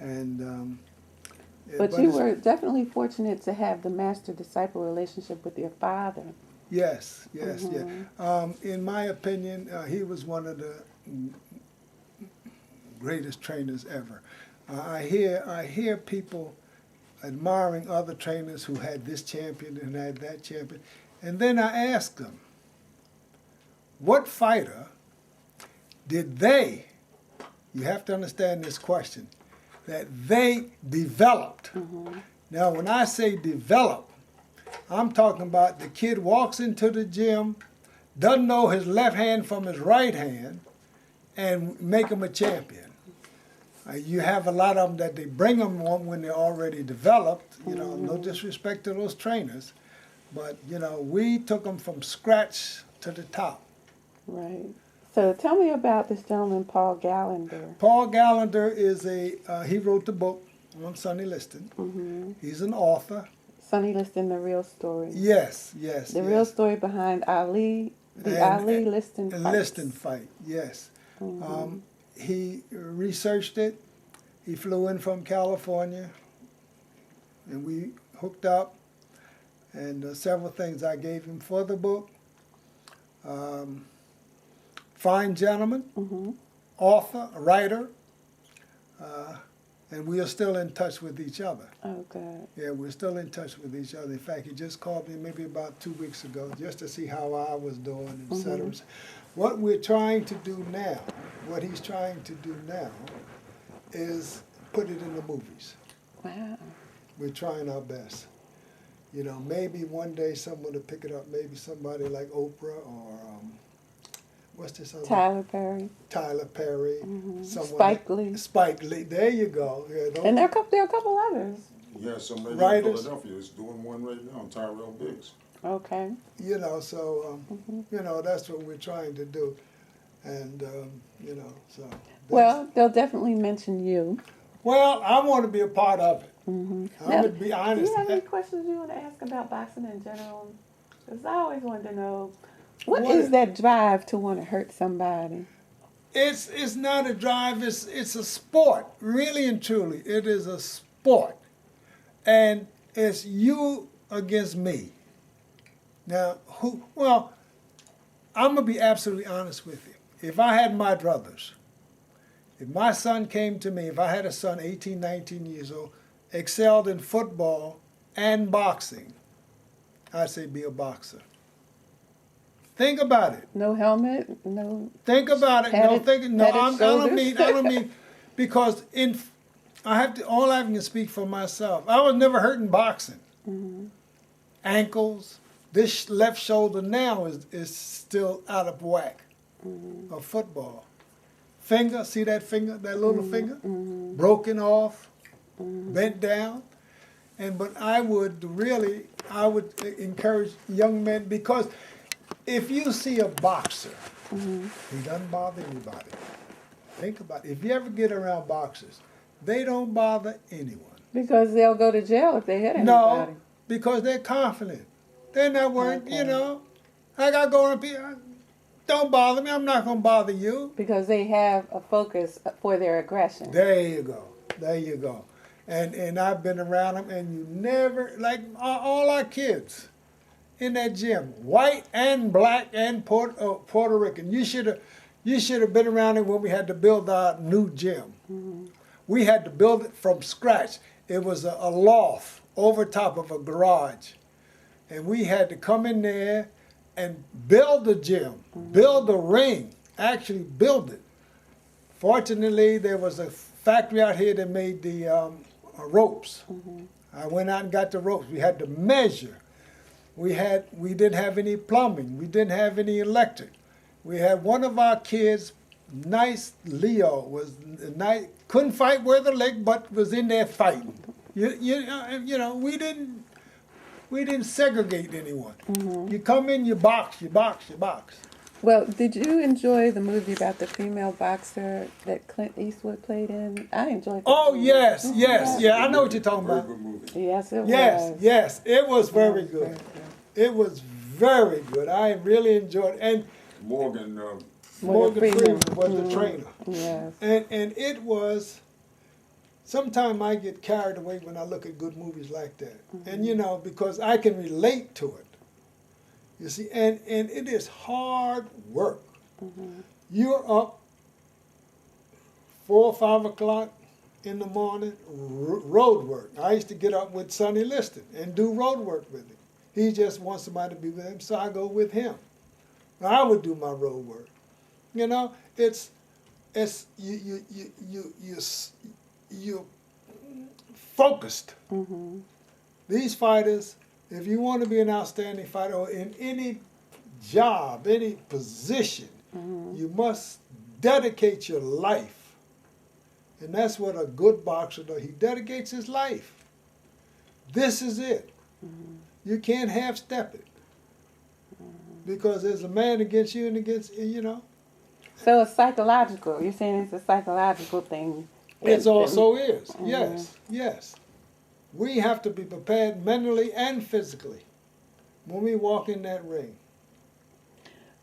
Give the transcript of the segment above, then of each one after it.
And But you were definitely fortunate to have the master-disciple relationship with your father. yes, yes, in my opinion, he was one of the greatest trainers ever. I hear people admiring other trainers who had this champion and had that champion, and then I ask them, what fighter did they? You have to understand this question that they developed. Now, when I say develop, I'm talking about the kid walks into the gym, doesn't know his left hand from his right hand, and make him a champion. You have a lot of them that they bring them on when they're already developed. You know, no disrespect to those trainers, but you know, we took them from scratch to the top. Right. So tell me about this gentleman, Paul Gallagher. Paul Gallagher is he wrote the book on Sonny Liston. He's an author. Sonny Liston, the real story. Yes, yes. The real story behind Ali, Ali Liston fight. Liston fight, yes. He researched it. He flew in from California, and we hooked up. And several things I gave him for the book. Fine gentleman, author, writer, and we are still in touch with each other. Oh, good. Yeah, we're still in touch with each other. In fact, he just called me maybe about 2 weeks ago just to see how I was doing, et cetera. What we're trying to do now, what he's trying to do now, is put it in the movies. Wow. We're trying our best. You know, maybe one day someone will pick it up, maybe somebody like Oprah or what's this other? Tyler Perry. Tyler Perry. Spike Lee. Spike Lee. There you go. Yeah, and there are a couple others. Yeah, somebody Writers. in Philadelphia is doing one right now, Tyrell Biggs. Okay. You know, so, you know, that's what we're trying to do. And, you know, so. Well, they'll definitely mention you. Well, I want to be a part of it. I'm going to be honest. Do you have any questions you want to ask about boxing in general? Because I always wanted to know, what is that drive to want to hurt somebody? It's not a drive. It's a sport. Really and truly, it is a sport, and it's you against me. Now, well, I'm gonna be absolutely honest with you. If I had my druthers, if my son came to me, if I had a son, 18, 19 years old, excelled in football and boxing, I'd say be a boxer. Think about it. No helmet, no. Think about it. Padded, I don't mean, because all I can speak for myself. I was never hurt in boxing. Ankles, this left shoulder now is still out of whack of football. Finger, see that finger, that little finger? Broken off, bent down. But I would encourage young men, because if you see a boxer, he doesn't bother anybody. Think about it. If you ever get around boxers, they don't bother anyone. Because they'll go to jail if they hit anybody. No, because they're confident. They're not worried, you know. I got to go up here. Don't bother me. I'm not going to bother you. Because they have a focus for their aggression. There you go. There you go. And I've been around them, and you never, like all our kids in that gym, white and black and Puerto Rican. You should have been around it when we had to build our new gym. We had to build it from scratch. It was a loft over top of a garage. And we had to come in there and build the gym, build the ring, actually build it. Fortunately, there was a factory out here that made the ropes. I went out and got the ropes. We had to measure. We didn't have any plumbing. We didn't have any electric. We had one of our kids, nice Leo, was nice, couldn't fight worth a lick, but was in there fighting. You know, we didn't segregate anyone. You come in, you box, you box, you box. Well, did you enjoy the movie about the female boxer that Clint Eastwood played in? I enjoyed it. Oh, yes, yeah, I know what you're talking about. Very good movie. Yes, it was. Yes, it was very good. It was very good. I really enjoyed it. And Morgan Freeman was the trainer. Yes. And it was sometimes I get carried away when I look at good movies like that. And you know, because I can relate to it. You see, and it is hard work. You're up 4 or 5 o'clock in the morning, road work. I used to get up with Sonny Liston and do road work with him. He just wants somebody to be with him, so I go with him. I would do my road work. You know, it's you focused. These fighters, if you want to be an outstanding fighter or in any job, any position, you must dedicate your life. And that's what a good boxer does. He dedicates his life. This is it. You can't half-step it. Because there's a man against you and against, you know. So it's psychological. You're saying it's a psychological thing. It also is. Yes, yes. We have to be prepared mentally and physically when we walk in that ring.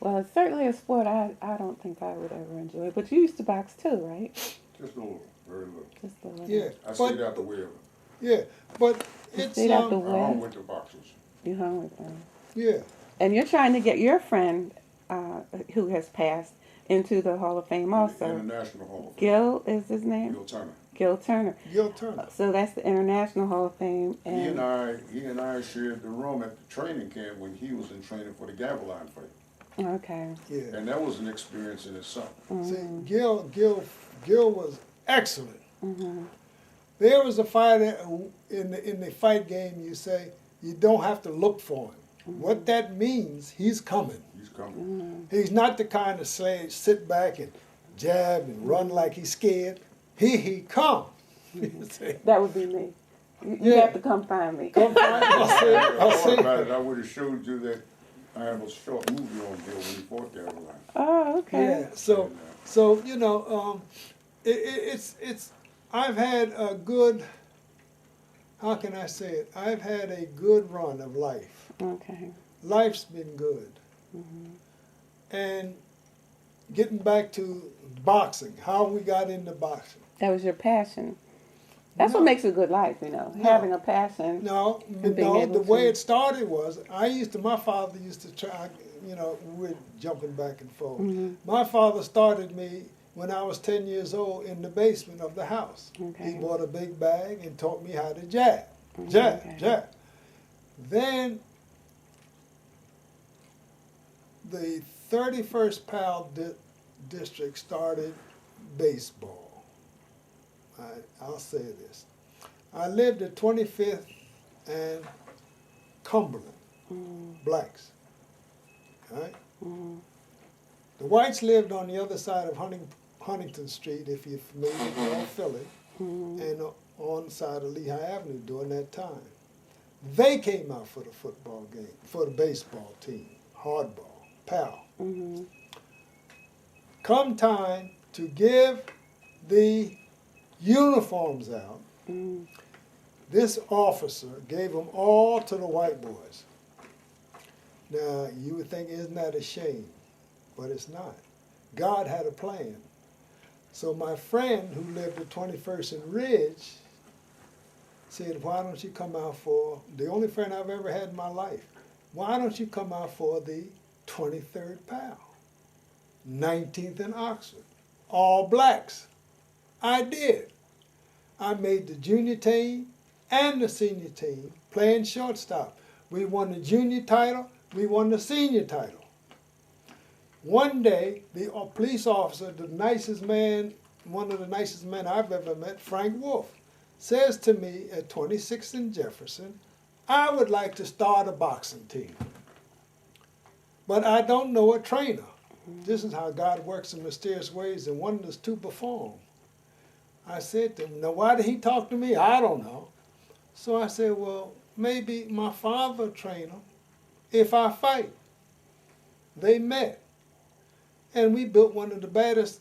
Well, it's certainly a sport I don't think I would ever enjoy. But you used to box too, right? Just a little, very little. Just a little. Yeah, I stayed out the way of it. yeah, but it's stayed out the I way. hung with the boxers. You hung with them. yeah. And you're trying to get your friend, who has passed, into the Hall of Fame also. International Hall of Fame. Gil is his name? Gil Turner. Gil Turner. Gil Turner. So that's the International Hall of Fame. He and I shared the room at the training camp when he was in training for the Gaviline fight. Okay. Yeah. And that was an experience in itself. See, Gil was excellent. There was a fighter in the fight game. You say you don't have to look for him. What that means, he's coming. He's coming. He's not the kind of slave sit back and jab and run like he's scared. He come. See? That would be me. You Yeah. have to come find me. Come find I'll I see. thought about it, I would have showed you that I have a short movie on Gil when he fought Gaviline. Oh, okay. Yeah. So you know, it's. I've had a good. How can I say it? I've had a good run of life. Okay. Life's been good. And getting back to boxing, how we got into boxing. That was your passion. That's No. what makes a good life, you know, No. having a passion. No, And being no. able The way to- it started was my father used to try. You know, we're jumping back and forth. My father started me when I was 10 years old in the basement of the house. Okay. He bought a big bag and taught me how to jab, jab, Okay. jab. Then the 31st PAL district started baseball. I'll say this. I lived at 25th and Cumberland, blacks. All right? The whites lived on the other side of Huntington Street, if you're familiar with North Philly, and on the side of Lehigh Avenue during that time. They came out for the football game, for the baseball team, hardball, PAL. Come time to give the uniforms out, this officer gave them all to the white boys. Now, you would think, isn't that a shame? But it's not. God had a plan. So my friend who lived at 21st and Ridge said, why don't you come out for, the only friend I've ever had in my life, why don't you come out for the 23rd PAL, 19th in Oxford, all blacks. I did. I made the junior team and the senior team playing shortstop. We won the junior title, we won the senior title. One day, the police officer, the nicest man, one of the nicest men I've ever met, Frank Wolf, says to me at 26th and Jefferson, I would like to start a boxing team. But I don't know a trainer. This is how God works in mysterious ways and wonders to perform. I said to him, now why did he talk to me? I don't know. So I said, well, maybe my father will train him if I fight. They met. And we built one of the baddest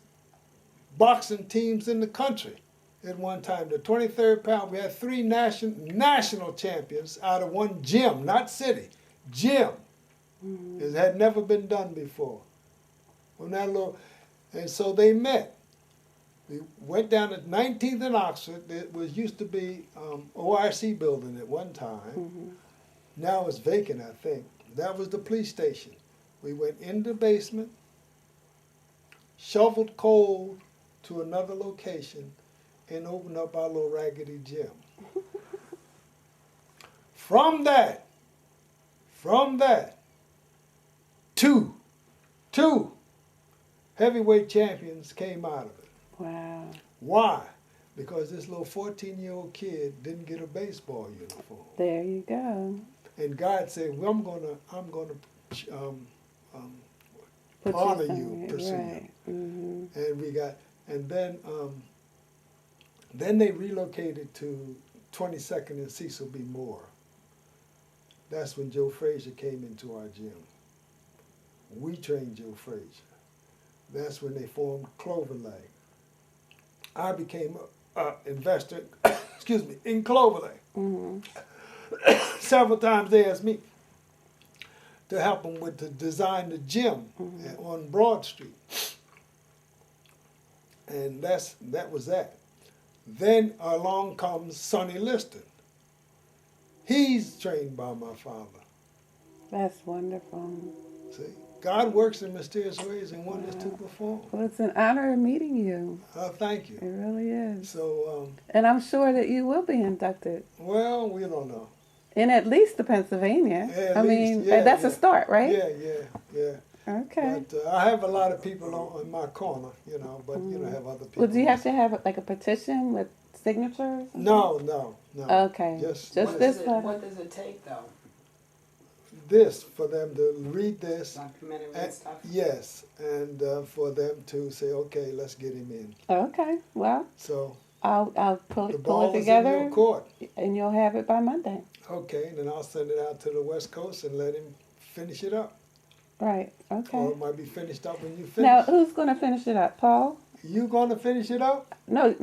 boxing teams in the country at one time. The 23rd PAL, we had 3 national champions out of one gym, not city, gym. It had never been done before. And so they met. We went down to 19th and Oxford. It was used to be OIC building at one time. Mm-hmm. Now it's vacant, I think. That was the police station. We went in the basement, shoveled coal to another location, and opened up our little raggedy gym. From that, two heavyweight champions came out of it. Wow. Why? Because this little 14-year-old kid didn't get a baseball uniform, There you go. and God said, "Well, I'm gonna Put honor you you, somewhere, pursue you." right. Mm-hmm. And we got, and then they relocated to 22nd and Cecil B. Moore. That's when Joe Frazier came into our gym. We trained Joe Frazier. That's when they formed Cloverleg. I became an investor, excuse me, in Cloverleg. Mm-hmm. Several times they asked me to help them with to design the gym on Broad Street. And that was that. Then along comes Sonny Liston. He's trained by my father. That's wonderful. See, God works in mysterious ways and wonders to perform. Well, it's an honor meeting you. Thank It you. really is. So, And I'm sure that you will be inducted well, we don't know. in at least the Pennsylvania. Yeah, at I least, mean, yeah, that's yeah. a start, right? Yeah. Okay. But I have a lot of people on my corner, but I have other people. Well, do you have to have like a petition with signatures? No. Okay. Just this letter. What does it take though? this for them to read this. Documentary And, stuff? yes, and for them to say, okay, let's get him in. Okay. Well, So I'll pull the it ball is in together, your court. and you'll have it by Monday. Okay, then I'll send it out to the West Coast and let him finish it up. Right. Or Okay. it might be finished up when you Now, finish. who's going to finish it up, Paul? You going to finish it up? No.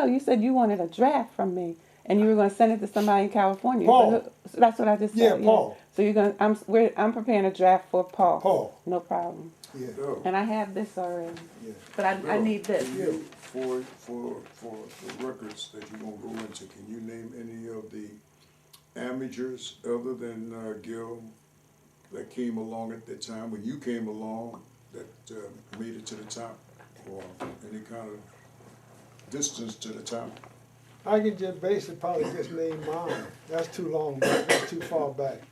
You said you wanted a draft from me, and you were going to send it to somebody in California. Paul. So that's what I just Yeah, said. Paul. So you're going. I'm preparing a draft for Paul. Paul. No problem. Yeah. Bill, And I have this already, Yeah. but I Bill, need this. can you, for the records that you're gonna go into, can you name any of the amateurs other than Gil that came along at that time when you came along that made it to the top, or any kind of distance to the top? I can just basically probably just name mine. That's too long back. That's too far back.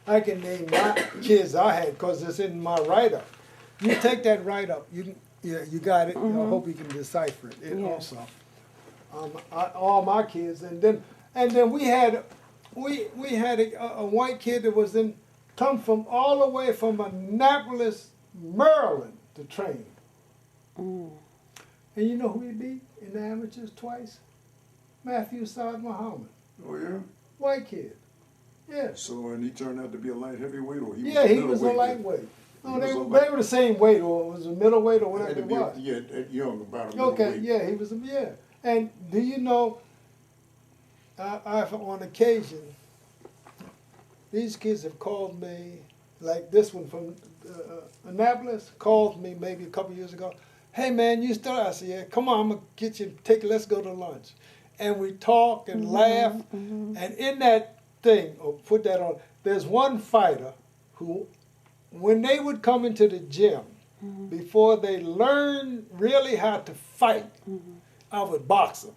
I can name my kids I had because it's in my write-up. You take that write-up. You got it. I hope you can decipher it. Yeah. Also, all my kids, and then we had a white kid that come from all the way from Annapolis, Maryland, to train. Mm. And you know who he beat in the amateurs twice? Matthew Saad Muhammad. Oh yeah. White kid. Yeah. So and he turned out to be a light heavyweight, or he was Yeah, a he was a middleweight? lightweight. No, He they was a they were the same weight, or it was a middleweight, or Had whatever to it be was. that young, about a Okay, middleweight. yeah, he was yeah. And do you know, I on occasion, these kids have called me, like this one from Annapolis, called me maybe a couple years ago. Hey man, you still? I said, yeah, come on, I'm gonna get you, let's go to lunch. And we talk and laugh, and in that thing, or put that on, there's one fighter who, when they would come into the gym, before they learn really how to fight, I would box them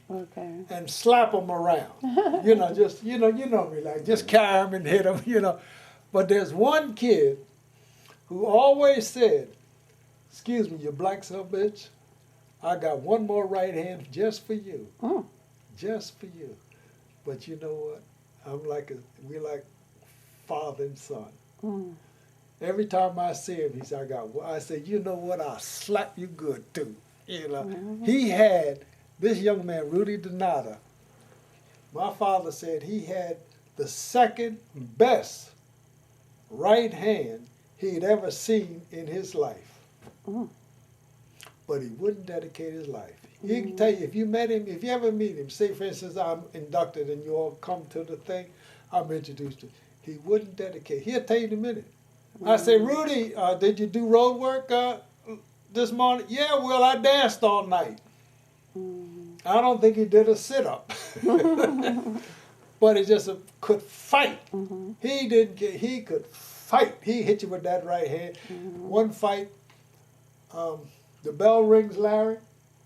Okay. and slap them around. You know me, like just carry them and hit them, But there's one kid who always said, "Excuse me, you black son of a bitch, I got one more right hand just for you, Mm. just for you." But you know what? We like father and son. Mm. Every time I see him, I say, you know what? I'll slap you good too. He had this young man, Rudy Donata. My father said he had the second best right hand he'd ever seen in his life. Mm. But he wouldn't dedicate his life. He can tell you, if you ever meet him, say for instance I'm inducted and you all come to the thing, I'm introduced to him. He wouldn't dedicate. He'll tell you in a minute. I say, Rudy, did you do road work this morning? Yeah, well, I danced all night. I don't think he did a sit-up. But he just could fight. He didn't get, he could fight. He hit you with that right hand. One fight, the bell rings, Larry.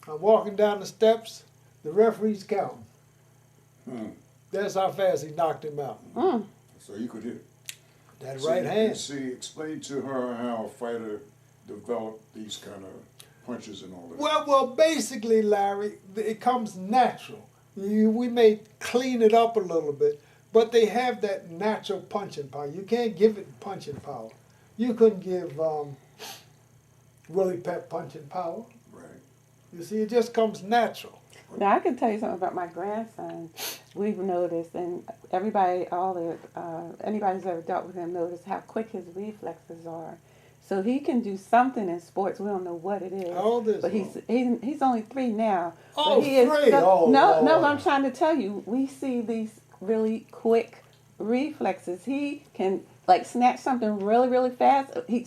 I'm walking down the steps. The referee's counting. That's how fast he knocked him out. So you could hit. That right hand. See, explain to her how a fighter developed these kind of punches and all that. Well, basically, Larry, it comes natural. We may clean it up a little bit, but they have that natural punching power. You can't give it punching power. You couldn't give Willie Pep punching power. Right. You see, it just comes natural. Now, I can tell you something about my grandson. We've noticed, and everybody, anybody who's ever dealt with him noticed how quick his reflexes are. So he can do something in sports. We don't know what it is. How old is but he? he's only 3 now. Oh, but he is 3. Oh, no, Lord. I'm trying to tell you. We see these really quick reflexes. He can snatch something really, really fast. He's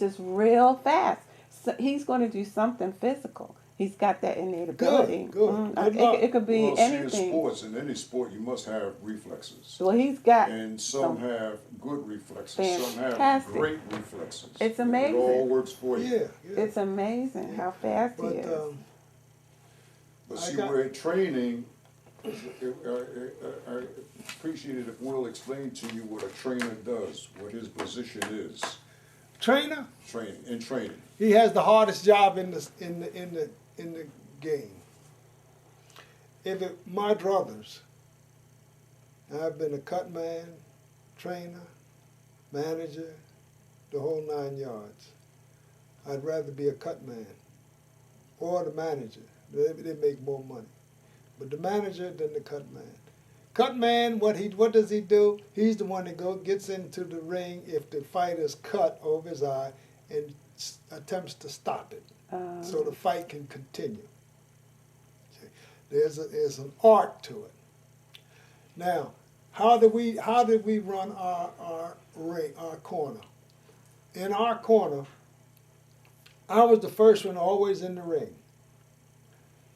just real fast. So he's going to do something physical. He's got that innate ability. Good. It could be Well, anything. See, in sports, in any sport, you must have reflexes. Well, he's got. And some have good reflexes. Some have Fantastic. great reflexes. It's amazing. It all works for you. Yeah. It's amazing how fast he But is. But I see, got- we're training. I appreciate it if Will explained to you what a trainer does, what his position is. Trainer, Training. he has the hardest job in the game. My druthers, I've been a cut man, trainer, manager, the whole 9 yards. I'd rather be a cut man or the manager. They make more money. But the manager than the cut man. Cut man, what does he do? He's the one that gets into the ring if the fighter's cut over his eye and attempts to stop it, so the fight can continue. Okay. There's an art to it. Now, how did we run our ring, our corner? In our corner, I was the first one always in the ring.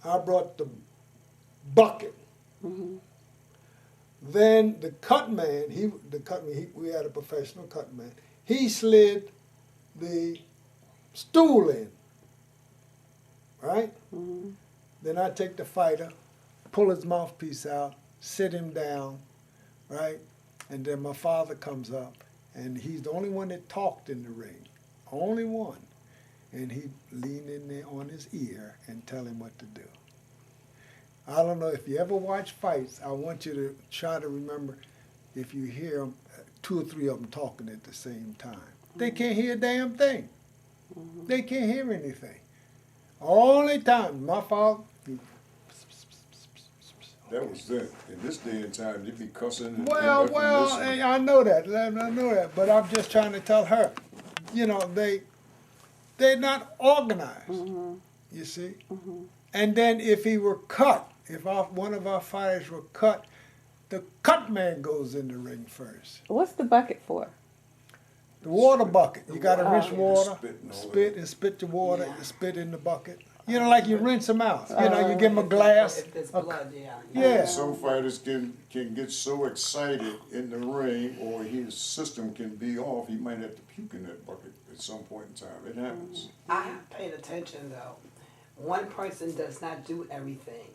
I brought the bucket. Then the cut man, we had a professional cut man. He slid the stool in, right? Then I take the fighter, pull his mouthpiece out, sit him down, right? And then my father comes up, and he's the only one that talked in the ring, only one. And he lean in there on his ear and tell him what to do. I don't know if you ever watch fights. I want you to try to remember if you hear them, 2 or 3 of them talking at the same time. They can't hear a damn thing. They can't hear anything. Only time my father. That was then. In this day and time, you'd be cussing. And Well, listening. I know that. But I'm just trying to tell her, they're not organized. You see. And then if he were cut, if one of our fighters were cut, the cut man goes in the ring first. What's the bucket for? The water bucket. You got to rinse water, spit and all spit the water, Yeah. and spit in the bucket. Like you rinse them out. You give them a glass. If there's blood, Yeah. Some fighters can get so excited in the ring, or his system can be off. He might have to puke in that bucket at some point in time. It happens. I have paid attention though. One person does not do everything.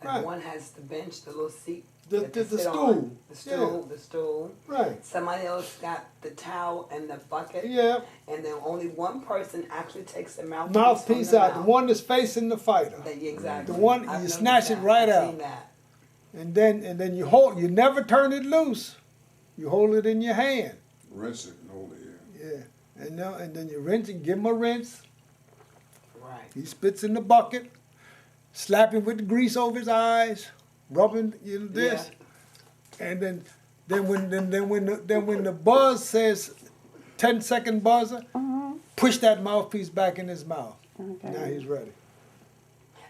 Like Right. one has the bench, the little seat. The that they sit stool. on, the stool. Right. Somebody else got the towel and the bucket. Yeah. And then only one person actually takes the Mouthpiece from the out. The mouth. one that's facing the fighter. Exactly. The one I've you noticed snatch it that. right I've out. seen that. And then you hold. You never turn it loose. You hold it in your hand. Rinse it and hold it. Yeah. And then you rinse it. Give him a rinse. Right. He spits in the bucket. Slap him with the grease over his eyes. Rubbing this. And then when the buzz says 10-second buzzer, push that mouthpiece back in his mouth. Okay. Now he's ready.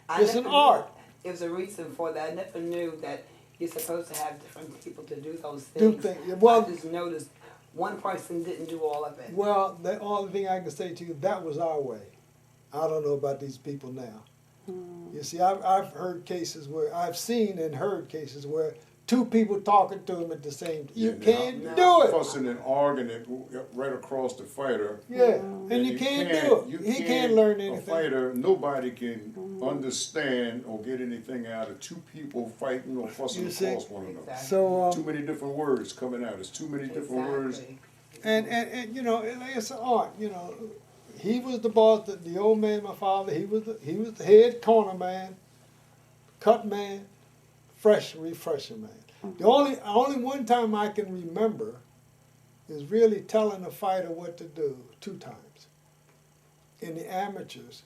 I It's never an knew art. There's a reason for that. I never knew that you're supposed to have different people to do those Do things. things. Well- I just noticed one person didn't do all of it. Well, the only thing I can say to you, that was our way. I don't know about these people now. You see, I've heard cases where, I've seen and heard cases where two people talking to him at the same time. You can't do it. Fussing and arguing it right across the fighter. Yeah, and you can't do it. He can't learn A anything. fighter, nobody can understand or get anything out of two people fighting or fussing You see? across one another. Exactly. So, Too many different words coming out. It's too many different words. Exactly. and you know, it's an art. You know, he was the boss. The old man, my father, he was the head corner man, cut man, refresher man. The only one time I can remember is really telling a fighter what to do 2 times in the amateurs.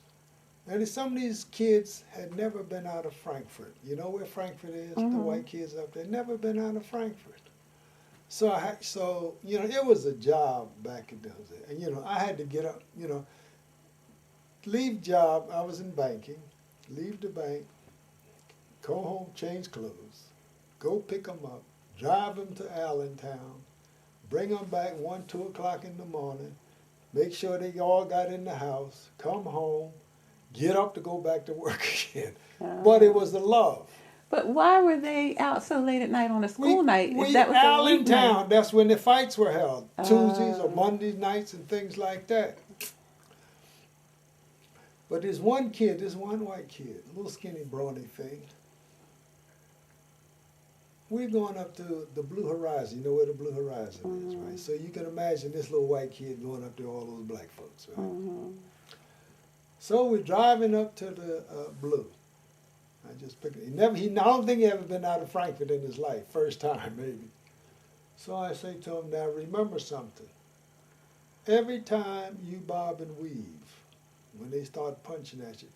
And some of these kids had never been out of Frankfurt. You know where Frankfurt is? The white kids up there, never been out of Frankfurt. So you know, it was a job back in those days. And you know, I had to get up, you know, leave job. I was in banking, leave the bank, go home, change clothes, go pick them up, drive them to Allentown, bring them back 1, 2 o'clock in the morning, make sure they all got in the house, come home, get up to go back to work again. But it was the love. But why were they out so late at night on a school night? If that was a Allentown, weeknight? that's when the fights were held. Tuesdays or Monday nights and things like that. But there's one kid, this one white kid, a little skinny brawny thing. We're going up to the Blue Horizon. You know where the Blue Horizon is, right? So you can imagine this little white kid going up to all those black folks, right? So we're driving up to the Blue. I just picked it. I don't think he ever been out of Frankfurt in his life. First time, maybe. So I say to him, now remember something. Every time you bob and weave, when they start punching at you,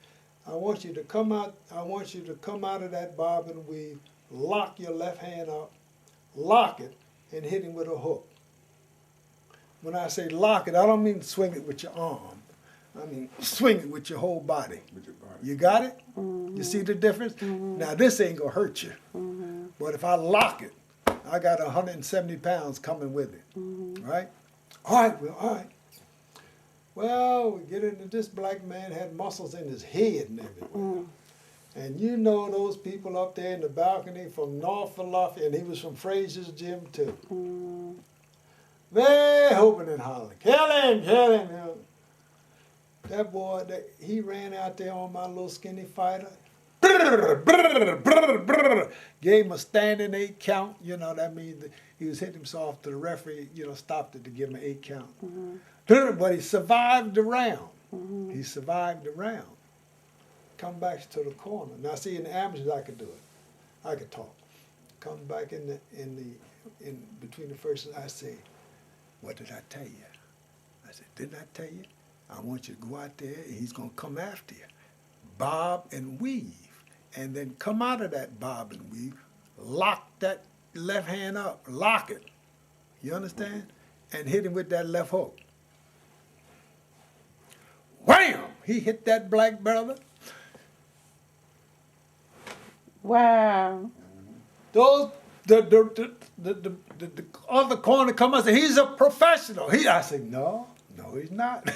I want you to come out of that bob and weave, lock your left hand up, lock it, and hit him with a hook. When I say lock it, I don't mean swing it with your arm. I mean swing it with your whole body. With your body. You got it? You see the difference? Now this ain't gonna hurt you. But if I lock it, I got 170 pounds coming with it. Right? All right. Well, we get into this black man had muscles in his head and everywhere. And you know those people up there in the balcony from North Philadelphia, and he was from Fraser's gym too. They're hoping and hollering, kill him. That boy, he ran out there on my little skinny fighter. Gave him a standing 8 count. You know, that means he was hitting himself to the referee, you know, stopped it to give him an 8 count. But he survived the round. He survived the round. Come back to the corner. Now, see, in the amateurs, I could do it. I could talk. Come back in between the first, I say, what did I tell you? I said, didn't I tell you? I want you to go out there, and he's going to come after you. Bob and weave. And then come out of that bob and weave, lock that left hand up, lock it. You understand? And hit him with that left hook. Wham! He hit that black brother. Wow. The other corner come and say, he's a professional. I said, no, he's not.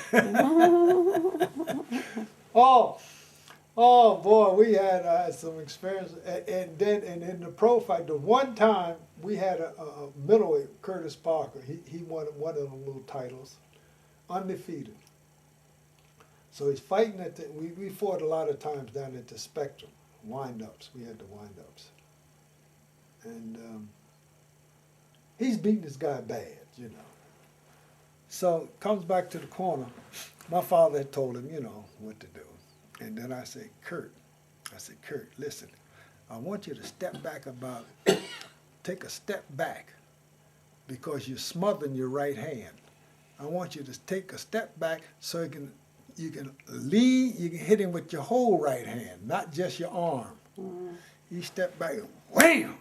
Oh boy, we had some experience. And then in the pro fight, the one time we had a middleweight, Curtis Parker. He won one of the little titles, undefeated. So he's fighting we fought a lot of times down at the Spectrum, wind-ups. We had the wind-ups. And he's beating this guy bad, you know. So comes back to the corner. My father had told him, you know, what to do. And then I said, Kurt, listen, I want you to step back take a step back because you're smothering your right hand. I want you to take a step back so you can lead, you can hit him with your whole right hand, not just your arm. He stepped back and wham!